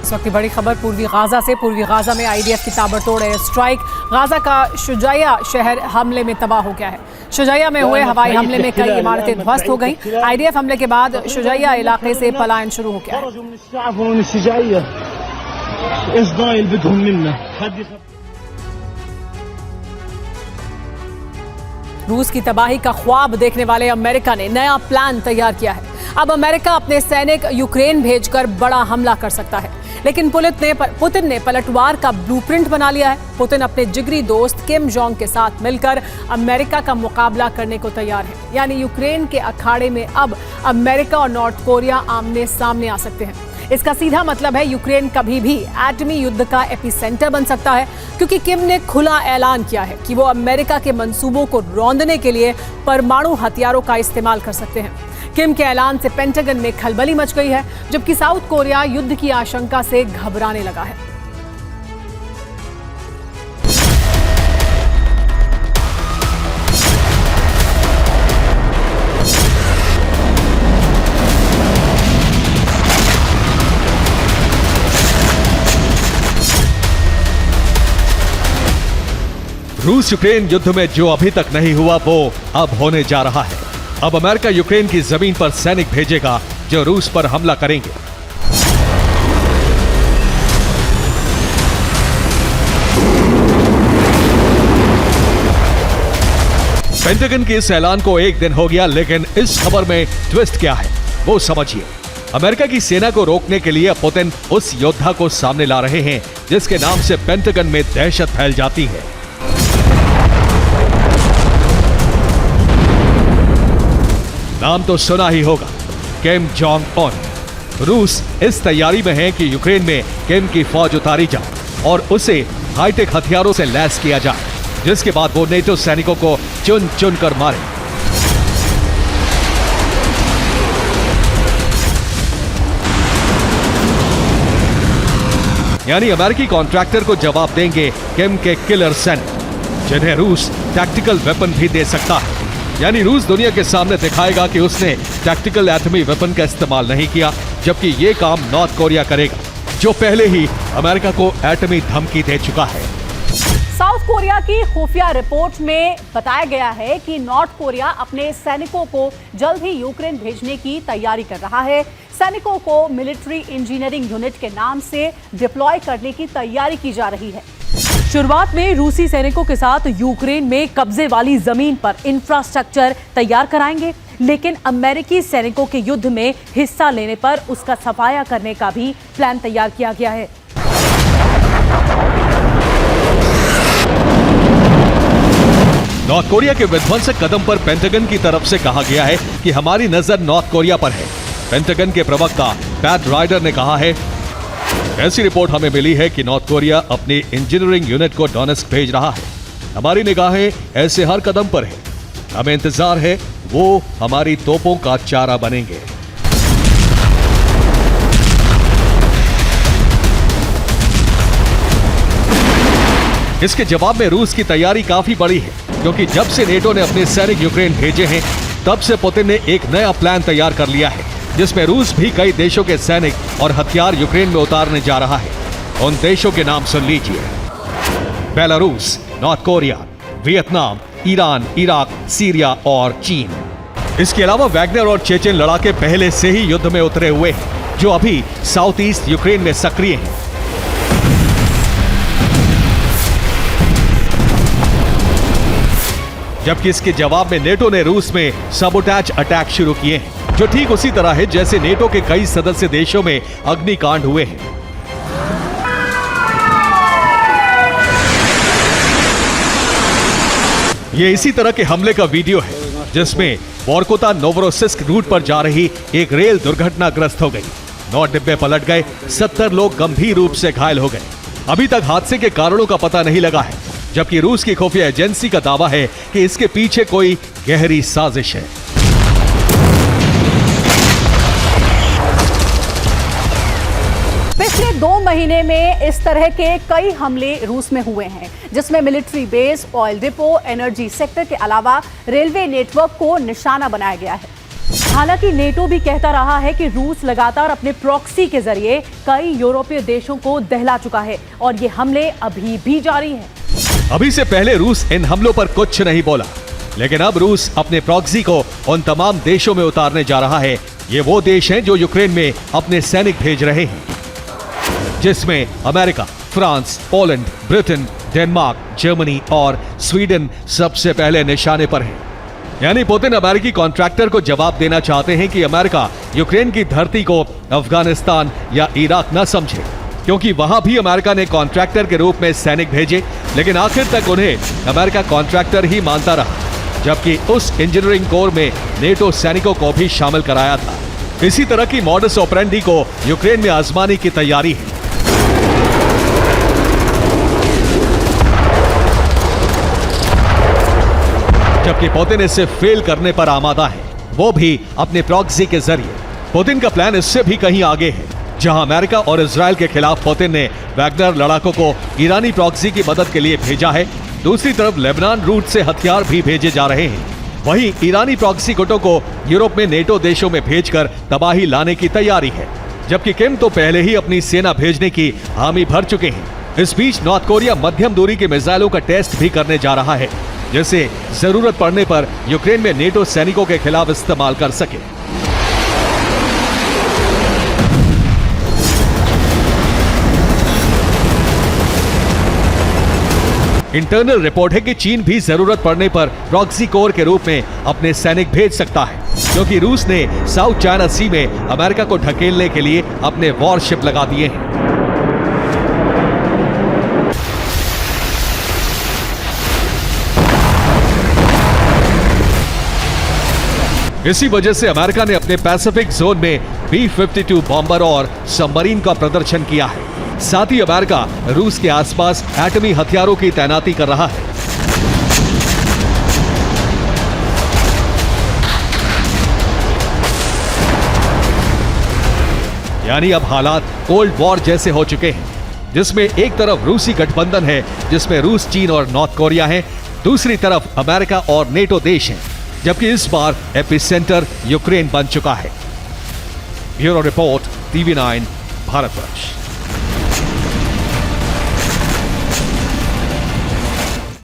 इस वक्त की बड़ी खबर पूर्वी गाजा से। पूर्वी गाजा में आईडीएफ की ताबड़तोड़ एयर स्ट्राइक। गाजा का शुजाया शहर हमले में तबाह हो गया है। शुजाया में हुए हवाई हमले में कई इमारतें ध्वस्त हो गईं। आईडीएफ हमले के बाद शुजाया इलाके से पलायन शुरू हो गया है। रूस की तबाही का ख्वाब देखने वाले अमेरिका ने नया प्लान तैयार किया है। अब अमेरिका अपने सैनिक यूक्रेन भेजकर बड़ा हमला कर सकता है, लेकिन पुतिन ने पलटवार का ब्लूप्रिंट बना लिया है। पुतिन अपने जिगरी दोस्त किम जोंग के साथ मिलकर अमेरिका का मुकाबला करने को तैयार है। यानी यूक्रेन के अखाड़े में अब अमेरिका और नॉर्थ कोरिया आमने सामने आ सकते हैं। इसका सीधा मतलब है यूक्रेन कभी भी एटमी युद्ध का एपिसेंटर बन सकता है, क्योंकि किम ने खुला ऐलान किया है कि वो अमेरिका के मंसूबों को रौंदने के लिए परमाणु हथियारों का इस्तेमाल कर सकते हैं। किम के ऐलान से पेंटागन में खलबली मच गई है, जबकि साउथ कोरिया युद्ध की आशंका से घबराने लगा है। रूस यूक्रेन युद्ध में जो अभी तक नहीं हुआ वो अब होने जा रहा है। अब अमेरिका यूक्रेन की जमीन पर सैनिक भेजेगा जो रूस पर हमला करेंगे। पेंटागन के इस ऐलान को एक दिन हो गया, लेकिन इस खबर में ट्विस्ट क्या है वो समझिए। अमेरिका की सेना को रोकने के लिए पुतिन उस योद्धा को सामने ला रहे हैं जिसके नाम से पेंटागन में दहशत फैल जाती है। नाम तो सुना ही होगा, किम जोंग उन। रूस इस तैयारी में है कि यूक्रेन में किम की फौज उतारी जाए और उसे हाईटेक हथियारों से लैस किया जाए, जिसके बाद वो नेटो सैनिकों को चुन चुन कर मारे। यानी अमेरिकी कॉन्ट्रैक्टर को जवाब देंगे किम के किलर सैनिक, जिन्हें रूस टैक्टिकल वेपन भी दे सकता है। यानी रूस दुनिया के सामने दिखाएगा कि उसने टैक्टिकल एटमी वेपन का इस्तेमाल नहीं किया, जबकि ये काम नॉर्थ कोरिया करेगा, जो पहले ही अमेरिका को एटमी धमकी दे चुका है। साउथ कोरिया की खुफिया रिपोर्ट में बताया गया है कि नॉर्थ कोरिया अपने सैनिकों को जल्द ही यूक्रेन भेजने की तैयारी कर रहा है। सैनिकों को मिलिट्री इंजीनियरिंग यूनिट के नाम से डिप्लॉय करने की तैयारी की जा रही है। शुरुआत में रूसी सैनिकों के साथ यूक्रेन में कब्जे वाली जमीन पर इंफ्रास्ट्रक्चर तैयार कराएंगे, लेकिन अमेरिकी सैनिकों के युद्ध में हिस्सा लेने पर उसका सफाया करने का भी प्लान तैयार किया गया है। नॉर्थ कोरिया के विध्वंसक कदम पर पेंटागन की तरफ से कहा गया है कि हमारी नजर नॉर्थ कोरिया पर है। पेंटागन के प्रवक्ता पैट राइडर ने कहा है, ऐसी रिपोर्ट हमें मिली है कि नॉर्थ कोरिया अपनी इंजीनियरिंग यूनिट को डोनेस्क भेज रहा है। हमारी निगाहें ऐसे हर कदम पर है। हमें इंतजार है वो हमारी तोपों का चारा बनेंगे। इसके जवाब में रूस की तैयारी काफी बड़ी है, क्योंकि जब से नेटो ने अपने सैनिक यूक्रेन भेजे हैं, तब से पुतिन ने एक नया प्लान तैयार कर लिया है, जिसमें रूस भी कई देशों के सैनिक और हथियार यूक्रेन में उतारने जा रहा है। उन देशों के नाम सुन लीजिए: Belarus, north Korea, Vietnam, Iran, Iraq, Syria और चीन। इसके अलावा वैगनर और चेचेन लड़ाके पहले से ही युद्ध में उतरे हुए हैं, जो अभी साउथ ईस्ट यूक्रेन में सक्रिय हैं। जबकि इसके जवाब में नेटो ने रूस में सबोटाज अटैक शुरू किए हैं, जो ठीक उसी तरह है जैसे नेटो के कई सदस्य देशों में अग्निकांड हुए हैं। ये इसी तरह के हमले का वीडियो है, जिसमें वोरकोता नोवरोसिस्क रूट पर जा रही एक रेल दुर्घटनाग्रस्त हो गई। 9 डिब्बे पलट गए, 70 लोग गंभीर रूप से घायल हो गए। अभी तक हादसे के कारणों का पता नहीं लगा है, जबकि रूस की खुफिया एजेंसी का दावा है कि इसके पीछे कोई गहरी साजिश है। पिछले 2 महीने में इस तरह के कई हमले रूस में हुए हैं, जिसमें military base, oil depot, energy sector के अलावा रेलवे नेटवर्क को निशाना बनाया गया है। हालांकि नेटो भी कहता रहा है कि रूस लगातार अपने प्रॉक्सी के जरिए कई यूरोपीय देशों को दहला चुका है और ये हमले अभी भी जारी हैं। अभी से पहले रूस इन हमलों पर कुछ नहीं बोला, लेकिन अब रूस अपने प्रॉक्सी को उन तमाम देशों में उतारने जा रहा है। ये वो देश हैं जो यूक्रेन में अपने सैनिक भेज रहे हैं, जिसमें America, France, Poland, Britain, Denmark, Germany और स्वीडन सबसे पहले निशाने पर हैं। यानी पुतिन अमेरिकी कॉन्ट्रैक्टर को जवाब देना चाहते हैं कि अमेरिका यूक्रेन की धरती को अफगानिस्तान या इराक न समझे, क्योंकि वहां भी अमेरिका ने कॉन्ट्रैक्टर के रूप में सैनिक भेजे, लेकिन आखिर तक उन्हें अमेरिका कॉन्ट्रैक्टर ही मानता रहा, जबकि उस इंजीनियरिंग कोर में नेटो सैनिकों को भी शामिल कराया था। इसी तरह की मॉडस ऑपरेंडी को यूक्रेन में आजमाने की तैयारी है। जबकि पुतिन इससे फेल करने पर आमादा है, वो भी अपने प्रॉक्सी के जरिए। पुतिन का प्लान इससे भी कहीं आगे है, जहां अमेरिका और इजराइल के खिलाफ पुतिन ने वैगनर लड़ाकों को ईरानी प्रॉक्सी की मदद के लिए भेजा है। दूसरी तरफ लेबनान रूट से हथियार भी भेजे जा रहे हैं। वहीं ईरानी प्रॉक्सी गुटों को यूरोप में नेटो देशों में भेजकर तबाही लाने की तैयारी है, जबकि किम तो पहले ही अपनी सेना भेजने की हामी भर चुके हैं। इस बीच नॉर्थ कोरिया मध्यम दूरी के मिसाइलों का टेस्ट भी करने जा रहा है, जिसे जरूरत पड़ने पर यूक्रेन में नेटो सैनिकों के खिलाफ इस्तेमाल कर सके। इंटरनल रिपोर्ट है कि चीन भी जरूरत पड़ने पर प्रॉक्सी कोर के रूप में अपने सैनिक भेज सकता है, क्योंकि रूस ने साउथ चाइना सी में अमेरिका को ढकेलने के लिए अपने वॉरशिप लगा दिए हैं। इसी वजह से अमेरिका ने अपने पैसिफिक जोन में B-52 बॉम्बर और सबमरीन का प्रदर्शन किया है। साथ ही अमेरिका रूस के आसपास एटमी हथियारों की तैनाती कर रहा है। यानी अब हालात कोल्ड वॉर जैसे हो चुके हैं, जिसमें एक तरफ रूसी गठबंधन है, जिसमें रूस, चीन और नॉर्थ कोरिया है, दूसरी तरफ अमेरिका और नेटो देश हैं, जबकि इस बार एपिसेंटर यूक्रेन बन चुका है। Bureau report, TV9, Bharatvarsh.